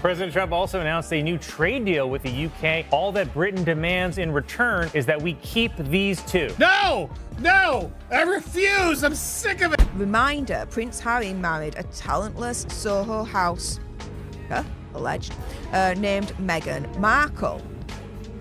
President Trump also announced a new trade deal with the UK. All that Britain demands in return is that we keep these two. No! I refuse! I'm sick of it! Reminder, Prince Harry married a talentless Soho house, alleged, named Meghan Markle.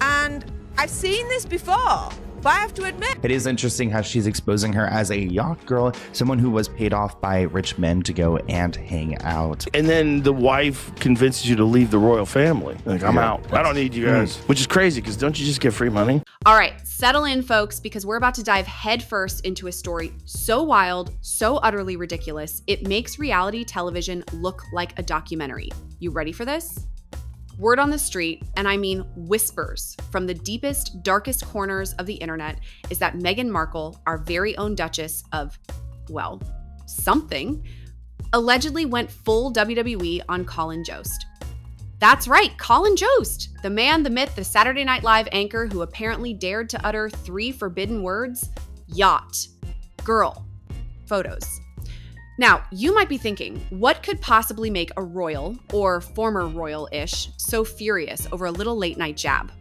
And I've seen this before, but I have to admit, It is interesting how she's exposing her as a yacht girl, someone who was paid off by rich men to go and hang out. And then the wife convinces you to leave the royal family. Like, I'm out. I don't need you guys. Which is crazy, because don't you just get free money? All right, settle in, folks, because we're about to dive headfirst into a story so wild, so utterly ridiculous, it makes reality television look like a documentary. You ready for this? Word on the street, and I mean whispers from the deepest, darkest corners of the internet, is that Meghan Markle, our very own Duchess of, well, something, allegedly went full WWE on Colin Jost. That's right, Colin Jost, the man, the myth, the Saturday Night Live anchor who apparently dared to utter 3 forbidden words: yacht, girl, photos. Now, you might be thinking, what could possibly make a royal, or former royal-ish, so furious over a little late-night jab?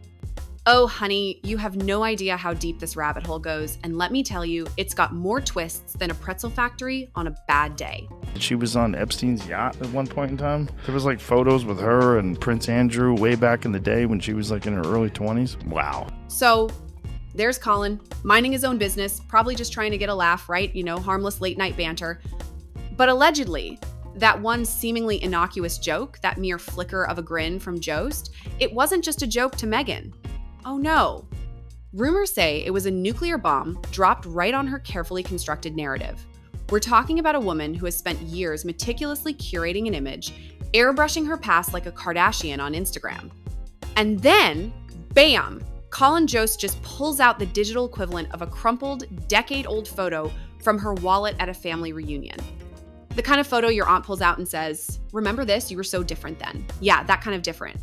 Oh, honey, you have no idea how deep this rabbit hole goes, and let me tell you, it's got more twists than a pretzel factory on a bad day. She was on Epstein's yacht at one point in time. There was like photos with her and Prince Andrew way back in the day when she was like in her early 20s. Wow. So, there's Colin, minding his own business, probably just trying to get a laugh, right? You know, harmless late-night banter. But allegedly, that one seemingly innocuous joke, that mere flicker of a grin from Jost, it wasn't just a joke to Meghan. Oh no. Rumors say it was a nuclear bomb dropped right on her carefully constructed narrative. We're talking about a woman who has spent years meticulously curating an image, airbrushing her past like a Kardashian on Instagram. And then, bam, Colin Jost just pulls out the digital equivalent of a crumpled, decade-old photo from her wallet at a family reunion. The kind of photo your aunt pulls out and says, "Remember this? You were so different then." Yeah, that kind of different.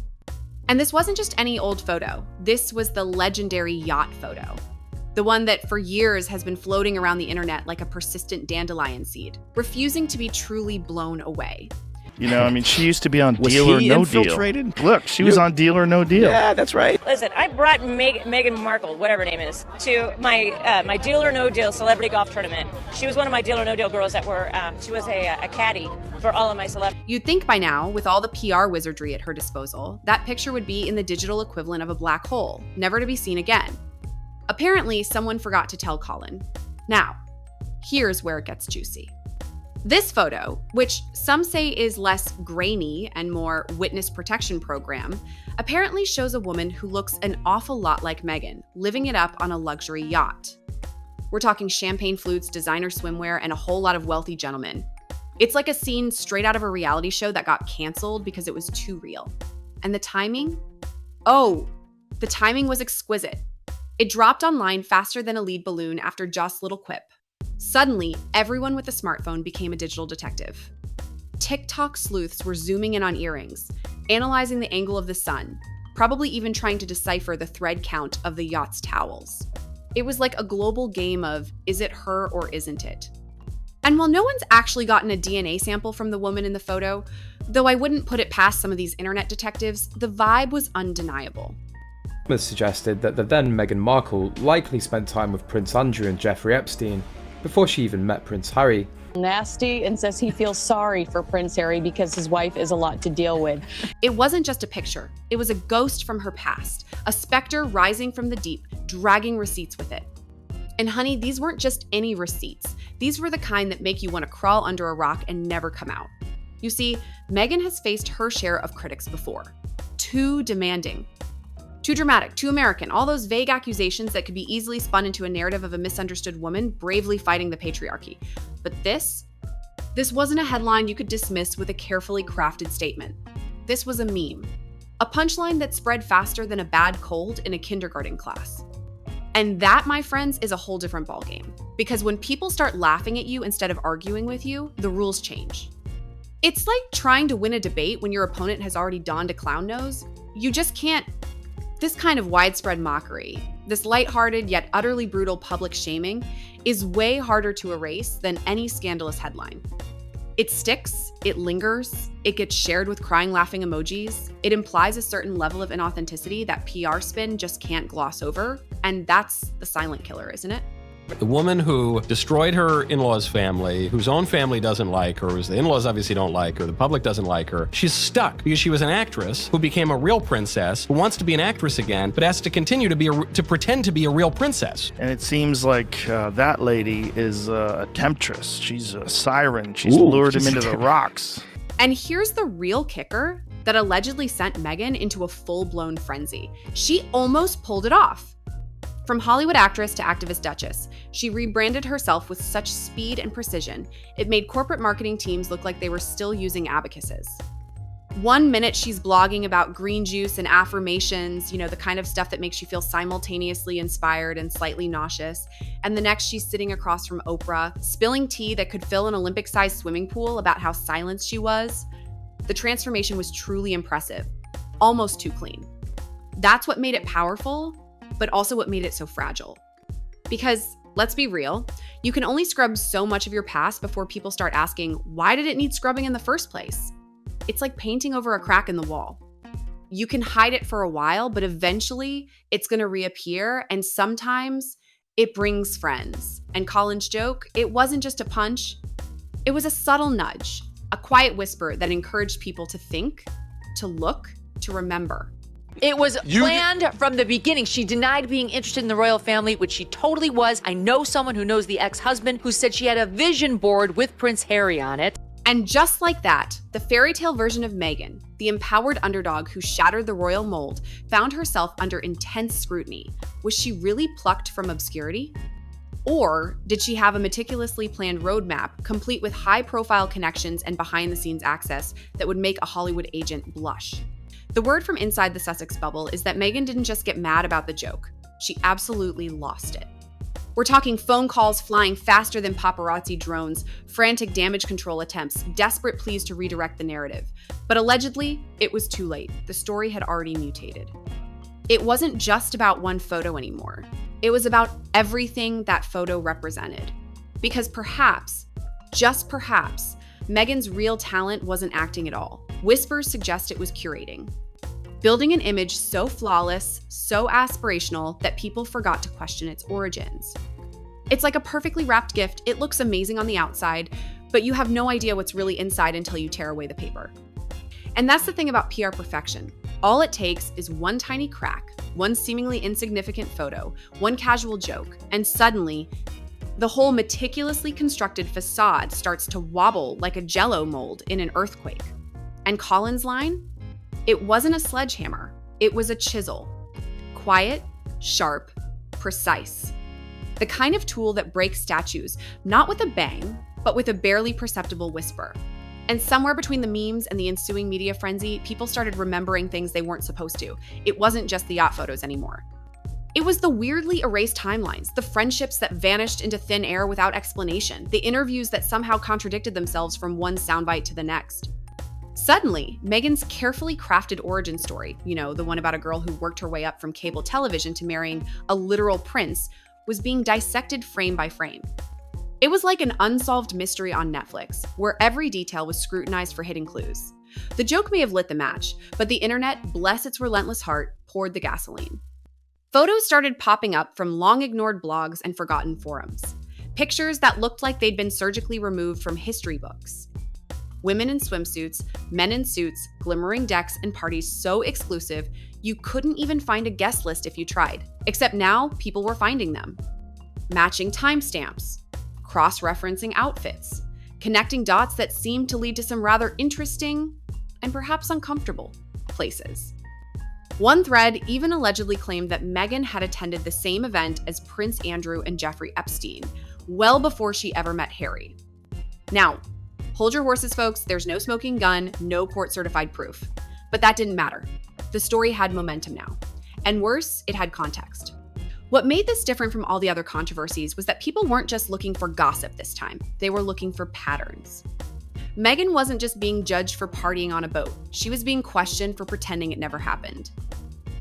And this wasn't just any old photo. This was the legendary yacht photo. The one that for years has been floating around the internet like a persistent dandelion seed, refusing to be truly blown away. You know, I mean, she used to be on Was Deal or he No infiltrated? Deal. Look, she was on Deal or No Deal. Yeah, that's right. Listen, I brought Meghan Markle, whatever her name is, to my Deal or No Deal celebrity golf tournament. She was one of my Deal or No Deal girls that were, she was a caddy for all of my celebrities. You'd think by now, with all the PR wizardry at her disposal, that picture would be in the digital equivalent of a black hole, never to be seen again. Apparently, someone forgot to tell Colin. Now, here's where it gets juicy. This photo, which some say is less grainy and more witness protection program, apparently shows a woman who looks an awful lot like Meghan, living it up on a luxury yacht. We're talking champagne flutes, designer swimwear, and a whole lot of wealthy gentlemen. It's like a scene straight out of a reality show that got canceled because it was too real. And the timing? Oh, the timing was exquisite. It dropped online faster than a lead balloon after Jost's little quip. Suddenly, everyone with a smartphone became a digital detective. TikTok sleuths were zooming in on earrings, analyzing the angle of the sun, probably even trying to decipher the thread count of the yacht's towels. It was like a global game of, is it her or isn't it? And while no one's actually gotten a DNA sample from the woman in the photo, though I wouldn't put it past some of these internet detectives, the vibe was undeniable. Has suggested that the then Meghan Markle likely spent time with Prince Andrew and Jeffrey Epstein before she even met Prince Harry. Nasty, and says he feels sorry for Prince Harry because his wife is a lot to deal with. It wasn't just a picture. It was a ghost from her past, a specter rising from the deep, dragging receipts with it. And honey, these weren't just any receipts. These were the kind that make you want to crawl under a rock and never come out. You see, Meghan has faced her share of critics before. Too demanding, too dramatic, too American, all those vague accusations that could be easily spun into a narrative of a misunderstood woman bravely fighting the patriarchy. But this wasn't a headline you could dismiss with a carefully crafted statement. This was a meme, a punchline that spread faster than a bad cold in a kindergarten class. And that, my friends, is a whole different ballgame. Because when people start laughing at you instead of arguing with you, the rules change. It's like trying to win a debate when your opponent has already donned a clown nose. You just can't. This kind of widespread mockery, this lighthearted yet utterly brutal public shaming, is way harder to erase than any scandalous headline. It sticks, it lingers, it gets shared with crying laughing emojis. It implies a certain level of inauthenticity that PR spin just can't gloss over. And that's the silent killer, isn't it? The woman who destroyed her in-laws' family, whose own family doesn't like her, whose the in-laws obviously don't like her, the public doesn't like her, she's stuck because she was an actress who became a real princess, who wants to be an actress again, but has to continue to pretend to be a real princess. And it seems like that lady is a temptress. She's a siren. She's lured him into the rocks. And here's the real kicker that allegedly sent Meghan into a full-blown frenzy. She almost pulled it off. From Hollywood actress to activist Duchess, she rebranded herself with such speed and precision, it made corporate marketing teams look like they were still using abacuses. 1 minute she's blogging about green juice and affirmations, the kind of stuff that makes you feel simultaneously inspired and slightly nauseous. And the next she's sitting across from Oprah, spilling tea that could fill an Olympic-sized swimming pool about how silenced she was. The transformation was truly impressive, almost too clean. That's what made it powerful, but also what made it so fragile. Because, let's be real, you can only scrub so much of your past before people start asking, why did it need scrubbing in the first place? It's like painting over a crack in the wall. You can hide it for a while, but eventually it's gonna reappear, and sometimes it brings friends. And Colin's joke, it wasn't just a punch, it was a subtle nudge, a quiet whisper that encouraged people to think, to look, to remember. It was planned from the beginning. She denied being interested in the royal family, which she totally was. I know someone who knows the ex-husband who said she had a vision board with Prince Harry on it. And just like that, the fairy tale version of Meghan, the empowered underdog who shattered the royal mold, found herself under intense scrutiny. Was she really plucked from obscurity? Or did she have a meticulously planned roadmap, complete with high-profile connections and behind-the-scenes access that would make a Hollywood agent blush? The word from inside the Sussex bubble is that Meghan didn't just get mad about the joke. She absolutely lost it. We're talking phone calls flying faster than paparazzi drones, frantic damage control attempts, desperate pleas to redirect the narrative. But allegedly, it was too late. The story had already mutated. It wasn't just about one photo anymore. It was about everything that photo represented. Because perhaps, just perhaps, Meghan's real talent wasn't acting at all. Whispers suggest it was curating. Building an image so flawless, so aspirational, that people forgot to question its origins. It's like a perfectly wrapped gift. It looks amazing on the outside, but you have no idea what's really inside until you tear away the paper. And that's the thing about PR perfection. All it takes is one tiny crack, one seemingly insignificant photo, one casual joke, and suddenly, the whole meticulously constructed facade starts to wobble like a Jell-O mold in an earthquake. And Colin's line? It wasn't a sledgehammer, it was a chisel. Quiet, sharp, precise. The kind of tool that breaks statues, not with a bang, but with a barely perceptible whisper. And somewhere between the memes and the ensuing media frenzy, people started remembering things they weren't supposed to. It wasn't just the yacht photos anymore. It was the weirdly erased timelines, the friendships that vanished into thin air without explanation, the interviews that somehow contradicted themselves from one soundbite to the next. Suddenly, Meghan's carefully crafted origin story, the one about a girl who worked her way up from cable television to marrying a literal prince, was being dissected frame by frame. It was like an unsolved mystery on Netflix, where every detail was scrutinized for hidden clues. The joke may have lit the match, but the internet, bless its relentless heart, poured the gasoline. Photos started popping up from long-ignored blogs and forgotten forums. Pictures that looked like they'd been surgically removed from history books. Women in swimsuits, men in suits, glimmering decks, and parties so exclusive, you couldn't even find a guest list if you tried. Except now, people were finding them. Matching timestamps, cross-referencing outfits, connecting dots that seemed to lead to some rather interesting, and perhaps uncomfortable, places. One thread even allegedly claimed that Meghan had attended the same event as Prince Andrew and Jeffrey Epstein, well before she ever met Harry. Now, hold your horses, folks. There's no smoking gun, no court-certified proof. But that didn't matter. The story had momentum now. And worse, it had context. What made this different from all the other controversies was that people weren't just looking for gossip this time. They were looking for patterns. Meghan wasn't just being judged for partying on a boat. She was being questioned for pretending it never happened.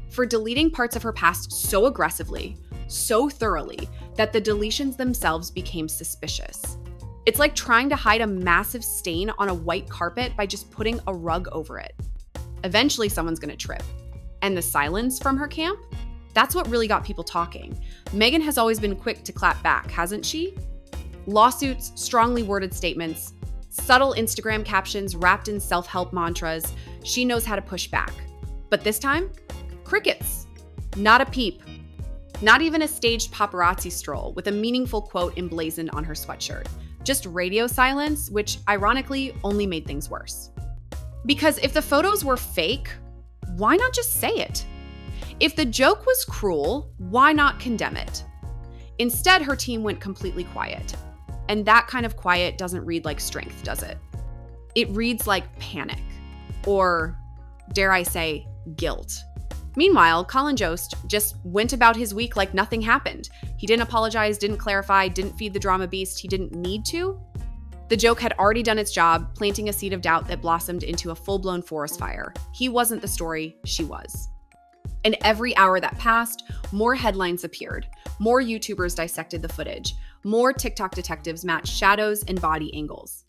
For deleting parts of her past so aggressively, so thoroughly, that the deletions themselves became suspicious. It's like trying to hide a massive stain on a white carpet by just putting a rug over it. Eventually, someone's going to trip. And the silence from her camp? That's what really got people talking. Meghan has always been quick to clap back, hasn't she? Lawsuits, strongly worded statements, subtle Instagram captions wrapped in self-help mantras. She knows how to push back. But this time, crickets. Not a peep. Not even a staged paparazzi stroll with a meaningful quote emblazoned on her sweatshirt. Just radio silence, which ironically only made things worse. Because if the photos were fake, why not just say it? If the joke was cruel, why not condemn it? Instead, her team went completely quiet. And that kind of quiet doesn't read like strength, does it? It reads like panic. Or, dare I say, guilt. Meanwhile, Colin Jost just went about his week like nothing happened. He didn't apologize, didn't clarify, didn't feed the drama beast. He didn't need to. The joke had already done its job, planting a seed of doubt that blossomed into a full-blown forest fire. He wasn't the story, she was. And every hour that passed, more headlines appeared. More YouTubers dissected the footage. More TikTok detectives matched shadows and body angles.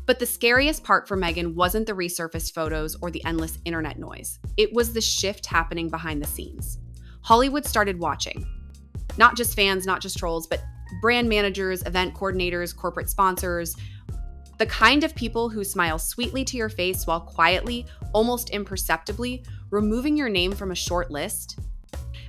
But the scariest part for Meghan wasn't the resurfaced photos or the endless internet noise. It was the shift happening behind the scenes. Hollywood started watching. Not just fans, not just trolls, but brand managers, event coordinators, corporate sponsors. The kind of people who smile sweetly to your face while quietly, almost imperceptibly, removing your name from a short list.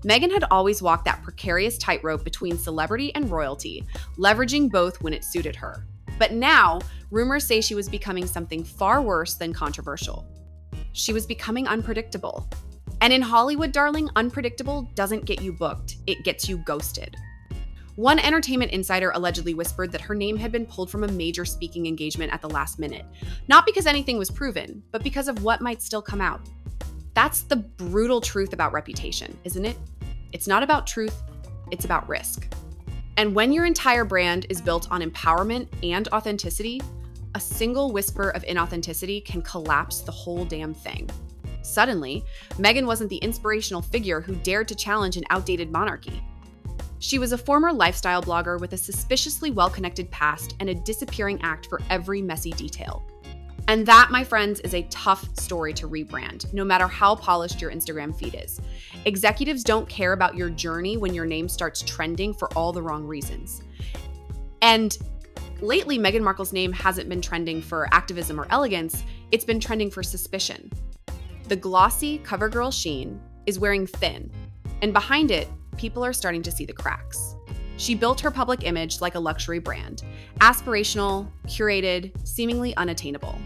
Meghan had always walked that precarious tightrope between celebrity and royalty, leveraging both when it suited her. But now, rumors say she was becoming something far worse than controversial. She was becoming unpredictable. And in Hollywood, darling, unpredictable doesn't get you booked, it gets you ghosted. One entertainment insider allegedly whispered that her name had been pulled from a major speaking engagement at the last minute, not because anything was proven, but because of what might still come out. That's the brutal truth about reputation, isn't it? It's not about truth, it's about risk. And when your entire brand is built on empowerment and authenticity, a single whisper of inauthenticity can collapse the whole damn thing. Suddenly, Meghan wasn't the inspirational figure who dared to challenge an outdated monarchy. She was a former lifestyle blogger with a suspiciously well-connected past and a disappearing act for every messy detail. And that, my friends, is a tough story to rebrand, no matter how polished your Instagram feed is. Executives don't care about your journey when your name starts trending for all the wrong reasons. And lately, Meghan Markle's name hasn't been trending for activism or elegance, it's been trending for suspicion. The glossy CoverGirl sheen is wearing thin, and behind it, people are starting to see the cracks. She built her public image like a luxury brand, aspirational, curated, seemingly unattainable.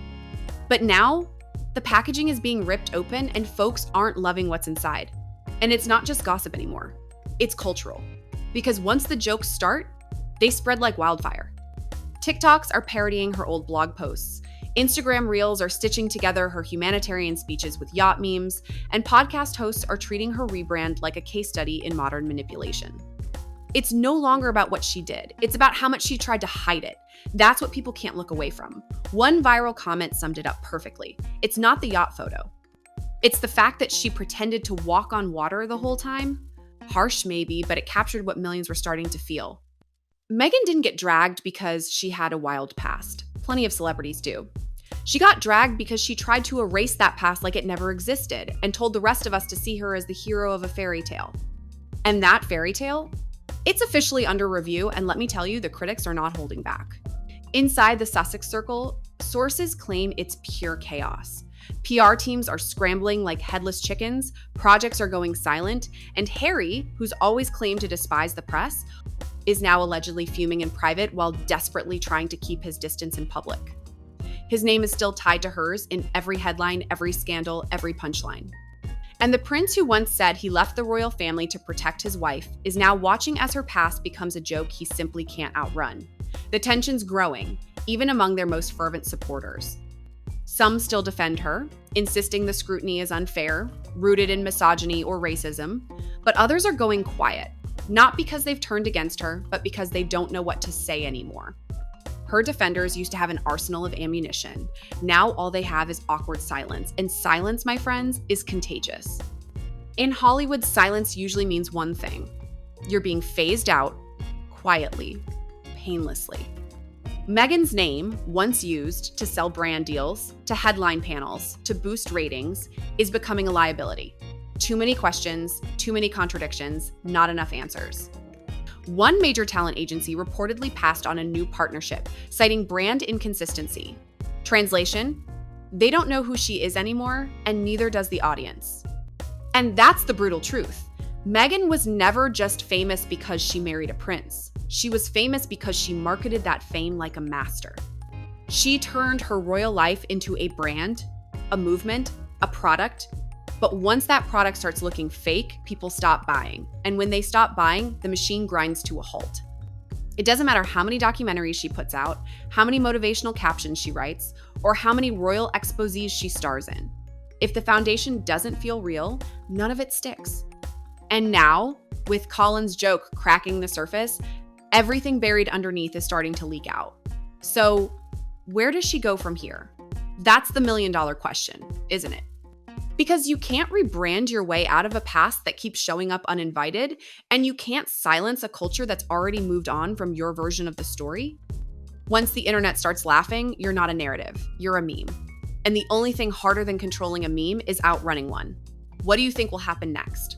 But now, the packaging is being ripped open and folks aren't loving what's inside. And it's not just gossip anymore, it's cultural. Because once the jokes start, they spread like wildfire. TikToks are parodying her old blog posts, Instagram Reels are stitching together her humanitarian speeches with Yacht memes, and podcast hosts are treating her rebrand like a case study in modern manipulation. It's no longer about what she did. It's about how much she tried to hide it. That's what people can't look away from. One viral comment summed it up perfectly. It's not the yacht photo. It's the fact that she pretended to walk on water the whole time. Harsh maybe, but it captured what millions were starting to feel. Meghan didn't get dragged because she had a wild past. Plenty of celebrities do. She got dragged because she tried to erase that past like it never existed and told the rest of us to see her as the hero of a fairy tale. And that fairy tale? It's officially under review, and let me tell you, the critics are not holding back. Inside the Sussex circle, sources claim it's pure chaos. PR teams are scrambling like headless chickens, projects are going silent, and Harry, who's always claimed to despise the press, is now allegedly fuming in private while desperately trying to keep his distance in public. His name is still tied to hers in every headline, every scandal, every punchline. And the prince who once said he left the royal family to protect his wife is now watching as her past becomes a joke he simply can't outrun. The tension's growing, even among their most fervent supporters. Some still defend her, insisting the scrutiny is unfair, rooted in misogyny or racism, but others are going quiet, not because they've turned against her, but because they don't know what to say anymore. Her defenders used to have an arsenal of ammunition. Now all they have is awkward silence, and silence, my friends, is contagious. In Hollywood, silence usually means one thing. You're being phased out, quietly, painlessly. Meghan's name, once used to sell brand deals, to headline panels, to boost ratings, is becoming a liability. Too many questions, too many contradictions, not enough answers. One major talent agency reportedly passed on a new partnership, citing brand inconsistency. Translation: they don't know who she is anymore, and neither does the audience. And that's the brutal truth. Meghan was never just famous because she married a prince. She was famous because she marketed that fame like a master. She turned her royal life into a brand, a movement, a product. But once that product starts looking fake, people stop buying. And when they stop buying, the machine grinds to a halt. It doesn't matter how many documentaries she puts out, how many motivational captions she writes, or how many royal exposés she stars in. If the foundation doesn't feel real, none of it sticks. And now, with Colin's joke cracking the surface, everything buried underneath is starting to leak out. So, where does she go from here? That's the million-dollar question, isn't it? Because you can't rebrand your way out of a past that keeps showing up uninvited, and you can't silence a culture that's already moved on from your version of the story. Once the internet starts laughing, you're not a narrative, you're a meme. And the only thing harder than controlling a meme is outrunning one. What do you think will happen next?